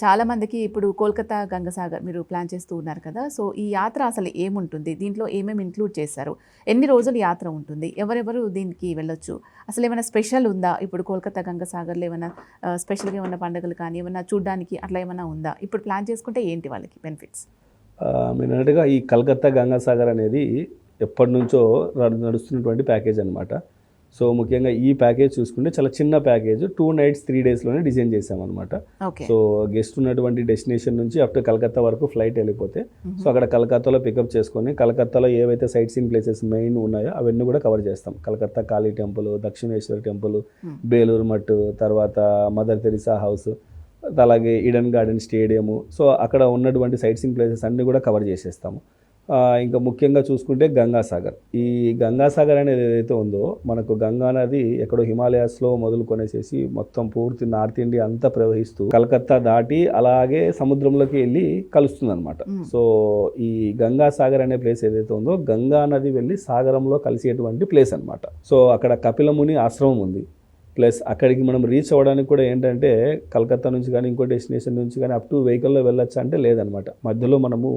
చాలా మందికి ఇప్పుడు కోల్కతా గంగసాగర్ మీరు ప్లాన్ చేస్తూ ఉన్నారు కదా. సో ఈ యాత్ర అసలు ఏముంటుంది, దీంట్లో ఏమేమి ఇంక్లూడ్ చేశారు, ఎన్ని రోజులు యాత్ర ఉంటుంది, ఎవరెవరు దీనికి వెళ్ళొచ్చు, అసలు ఏమైనా స్పెషల్ ఉందా? ఇప్పుడు కోల్కతా గంగసాగర్లో ఏమైనా స్పెషల్గా ఏమైనా పండుగలు కానీ ఏమైనా చూడడానికి అట్లా ఏమైనా ఉందా? ఇప్పుడు ప్లాన్ చేసుకుంటే ఏంటి వాళ్ళకి బెనిఫిట్స్? మీరు అన్నట్టుగా ఈ కలకత్తా గంగాసాగర్ అనేది ఎప్పటి నుంచో నడుస్తున్నటువంటి ప్యాకేజ్ అనమాట. సో ముఖ్యంగా ఈ ప్యాకేజ్ చూసుకుంటే చాలా చిన్న ప్యాకేజ్, 2 nights 3 daysలోనే డిజైన్ చేసామన్నమాట. సో గెస్ట్ ఉన్నటువంటి డెస్టినేషన్ నుంచి అప్ టు కలకత్తా వరకు ఫ్లైట్ వెళ్ళిపోతే సో అక్కడ కలకత్తాలో పికప్ చేసుకొని కలకత్తాలో ఏవైతే సైట్ సీయింగ్ ప్లేసెస్ మెయిన్ ఉన్నాయో అవన్నీ కూడా కవర్ చేస్తాం. కలకత్తా కాళీ టెంపుల్, దక్షిణేశ్వర టెంపుల్, బేలూరు మట్టు, తర్వాత మదర్ తెరిసా హౌస్, అలాగే ఈడెన్ గార్డెన్ స్టేడియము. సో అక్కడ ఉన్నటువంటి సైట్ సీయింగ్ ప్లేసెస్ అన్నీ కూడా కవర్ చేసేస్తాము. ఇంకా ముఖ్యంగా చూసుకుంటే గంగాసాగర్. ఈ గంగాసాగర్ అనేది ఏదైతే ఉందో మనకు గంగా నది ఎక్కడో హిమాలయాస్లో మొదలుకొనేసేసి మొత్తం పూర్తి నార్త్ ఇండియా అంతా ప్రవహిస్తూ కలకత్తా దాటి అలాగే సముద్రంలోకి వెళ్ళి కలుస్తుంది అనమాట. సో ఈ గంగాసాగర్ అనే ప్లేస్ ఏదైతే ఉందో గంగా నది వెళ్ళి సాగరంలో కలిసేటువంటి ప్లేస్ అనమాట. సో అక్కడ కపిలముని ఆశ్రమం ఉంది. ప్లస్ అక్కడికి మనం రీచ్ అవ్వడానికి కూడా ఏంటంటే కలకత్తా నుంచి కానీ ఇంకో డెస్టినేషన్ నుంచి కానీ అప్ టు వెహికల్లో వెళ్ళొచ్చా అంటే లేదనమాట. మధ్యలో మనము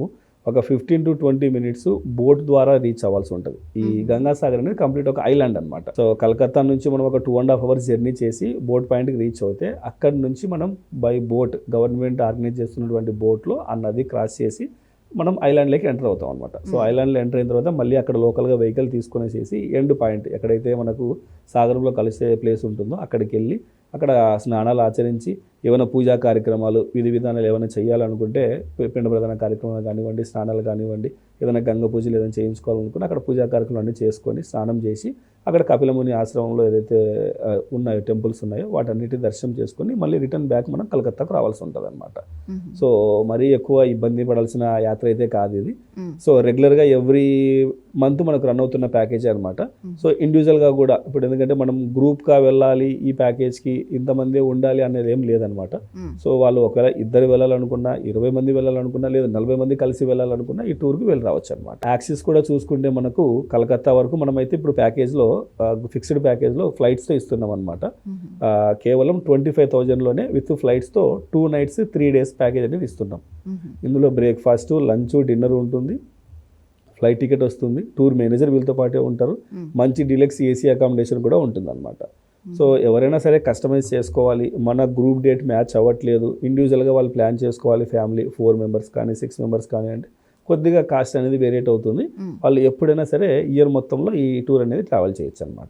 ఒక 15 to 20 minutes బోట్ ద్వారా రీచ్ అవ్వాల్సి ఉంటుంది. ఈ గంగాసాగర్ అనేది కంప్లీట్ ఒక ఐలాండ్ అనమాట. సో కలకత్తా నుంచి మనం ఒక 2.5 hours జర్నీ చేసి బోట్ పాయింట్కి రీచ్ అవుతే అక్కడి నుంచి మనం బై బోట్ గవర్నమెంట్ ఆర్గనైజ్ చేస్తున్నటువంటి బోట్లో ఆ నది క్రాస్ చేసి మనం ఐలాండ్లోకి ఎంటర్ అవుతాం అనమాట. సో ఐలాండ్లో ఎంటర్ అయిన తర్వాత మళ్ళీ అక్కడ లోకల్గా వెహికల్ తీసుకునేసేసి ఎండ్ పాయింట్ ఎక్కడైతే మనకు సాగరంలో కలిసే ప్లేస్ ఉంటుందో అక్కడికి వెళ్ళి అక్కడ స్నానాలు ఆచరించి ఏమైనా పూజా కార్యక్రమాలు విధి విధానాలు ఏమైనా చేయాలనుకుంటే పిండ ప్రధాన కార్యక్రమాలు కానివ్వండి, స్నానాలు కానివ్వండి, ఏదైనా గంగ పూజలు ఏదైనా చేయించుకోవాలనుకుంటే అక్కడ పూజా కార్యక్రమాలు అన్నీ చేసుకొని స్నానం చేసి అక్కడ కపిలముని ఆశ్రమంలో ఏదైతే ఉన్నాయో టెంపుల్స్ ఉన్నాయో వాటన్నిటి దర్శనం చేసుకొని మళ్ళీ రిటర్న్ బ్యాక్ మనం కలకత్తాకు రావాల్సి ఉంటుంది అనమాట. సో మరీ ఎక్కువ ఇబ్బంది పడాల్సిన యాత్ర అయితే కాదు ఇది. సో రెగ్యులర్గా ఎవ్రీ మంత్ మనకు రన్ అవుతున్న ప్యాకేజ్ అనమాట. సో ఇండివిజువల్గా కూడా ఇప్పుడు ఎందుకంటే మనం గ్రూప్గా వెళ్ళాలి ఈ ప్యాకేజ్కి ఇంతమంది ఉండాలి అనేది ఏం లేదనమాట. సో వాళ్ళు ఒకవేళ ఇద్దరు వెళ్ళాలనుకున్నా, 20 మంది వెళ్ళాలనుకున్నా, లేదా 40 మంది కలిసి వెళ్ళాలనుకున్నా ఈ టూర్కి వెళ్ళి రావచ్చు అనమాట. యాక్సిస్ కూడా చూసుకుంటే మనకు కలకత్తా వరకు మనమైతే ఇప్పుడు ప్యాకేజ్లో ఫిక్స్డ్ ప్యాకేజ్లో ఫ్లైట్స్తో ఇస్తున్నాం అనమాట. కేవలం 25,000లోనే విత్ ఫ్లైట్స్తో 2 nights 3 days ప్యాకేజ్ అనేది ఇస్తున్నాం. ఇందులో బ్రేక్ఫాస్ట్, లంచ్, డిన్నర్ ఉంటుంది, ఫ్లైట్ టికెట్ వస్తుంది, టూర్ మేనేజర్ వీళ్ళతో పాటే ఉంటారు, మంచి డీలక్స్ ఏసీ అకామిడేషన్ కూడా ఉంటుంది అనమాట. సో ఎవరైనా సరే కస్టమైజ్ చేసుకోవాలి, మన గ్రూప్ డేట్ మ్యాచ్ అవ్వట్లేదు, ఇండివిజువల్గా వాళ్ళు ప్లాన్ చేసుకోవాలి, ఫ్యామిలీ 4 members కానీ 6 members కానీ అంటే కొద్దిగా కాస్ట్ అనేది వేరియేట్ అవుతుంది. వాళ్ళు ఎప్పుడైనా సరే ఇయర్ మొత్తంలో ఈ టూర్ అనేది ట్రావెల్ చేయొచ్చు అనమాట.